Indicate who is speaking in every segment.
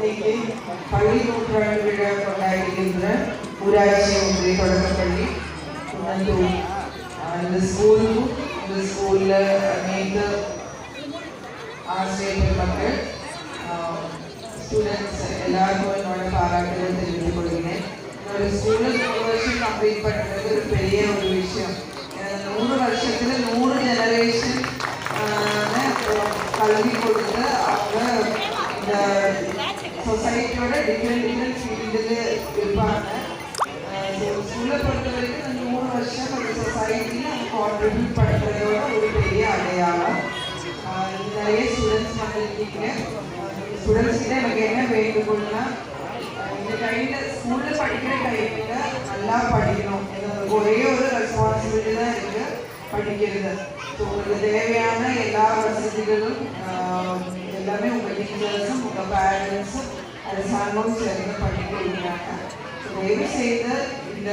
Speaker 1: இன்னைக்கு பள்ளி நூற்றாண்டு விழா கொண்டாடுகின்ற ஊராட்சி ஒன்றிய தொடக்கப்பள்ளி குன்னத்தூர். இந்த ஸ்கூலில் அனைத்து ஆசிரியர்கள் மக்கள் ஸ்டூடெண்ட்ஸ் எல்லாருக்கும் என்னோட பாராட்டுகள் தெரிவித்துக் கொள்கிறேன். என்னோட ஸ்கூலில் 3 வருஷம் கம்ப்ளீட் பண்ணுறது ஒரு பெரிய ஒரு விஷயம். 100 வருஷத்தில் 100 ஜெனரேஷன் கல்வி கொடுத்து அவங்க இந்த சொசைட்டியோட டிஃப்ரெண்ட் ஃபீல்டில் இருப்பாங்க. ஸ்கூலை பொறுத்த வரைக்கும் அந்த 100 வருஷம் அந்த சொசைட்டியில் அவங்க கான்ட்ரிபியூட் பண்ணுறதோட ஒரு பெரிய அடையாளம். நிறைய ஸ்டூடெண்ட்ஸ் வந்துருக்கீங்க. ஸ்டூடெண்ட்ஸ் கிட்ட எனக்கு என்ன வேண்டுகோள்னா, இந்த டைமில் ஸ்கூலில் படிக்கிற டைமில் நல்லா படிக்கணும். எனக்கு ஒரே ஒரு ரெஸ்பான்சிபிலிட்டி தான் இருக்குது, படிக்கிறது. ஸோ உங்களுக்கு தேவையான எல்லா வசதிகளும் எல்லாமே உங்கள் டீச்சர்ஸும் உங்கள் பேரண்ட்ஸும் அரசாங்கமும் சேர்ந்து படிக்க வைக்கிறாங்க. ஸோ தயவு செய்து இந்த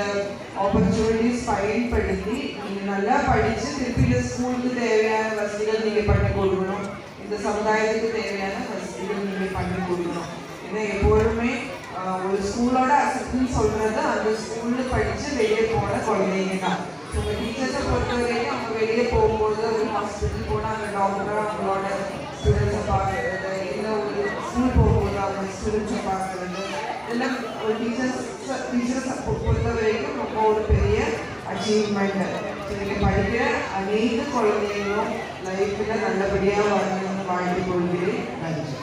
Speaker 1: ஆப்பர்ச்சுனிட்டிஸ் பயன்படுத்தி நீங்கள் நல்லா படித்து திருப்பி இந்த ஸ்கூலுக்கு தேவையான வசதிகள் நீங்கள் பண்ணி கொடுக்கணும். இந்த சமுதாயத்துக்கு தேவையான வசதிகள் நீங்கள் பண்ணி கொடுக்கணும். ஏன்னா எப்பொழுதுமே ஒரு ஸ்கூலோட அசப்ட்னு சொல்கிறது அந்த ஸ்கூலில் படித்து வெளியே போன குழந்தைங்க தான். உங்கள் டீச்சர்ஸை பொறுத்த வரைக்கும் அவங்க வெளியே போகும்போது ஒரு ஹாஸ்பிட்டல் போனால் அந்த டாக்டர் அவங்களோட ஸ்டூடெண்ட்ஸை பார்க்குறது, இல்லை ஒரு ஸ்கூல் போகும்போது அவங்க ஸ்டூடெண்ட்ஸை பார்க்குறது, எல்லாம் ஒரு டீச்சர்ஸை பொறுத்த வரைக்கும் ரொம்ப ஒரு பெரிய அச்சீவ்மெண்ட்டு. நீங்கள் படிக்கிற அனைத்து குழந்தைங்களும் லைஃப்பில் நல்லபடியாக வரணும்னு வாழ்த்து கொள்கிறேன். நன்றி.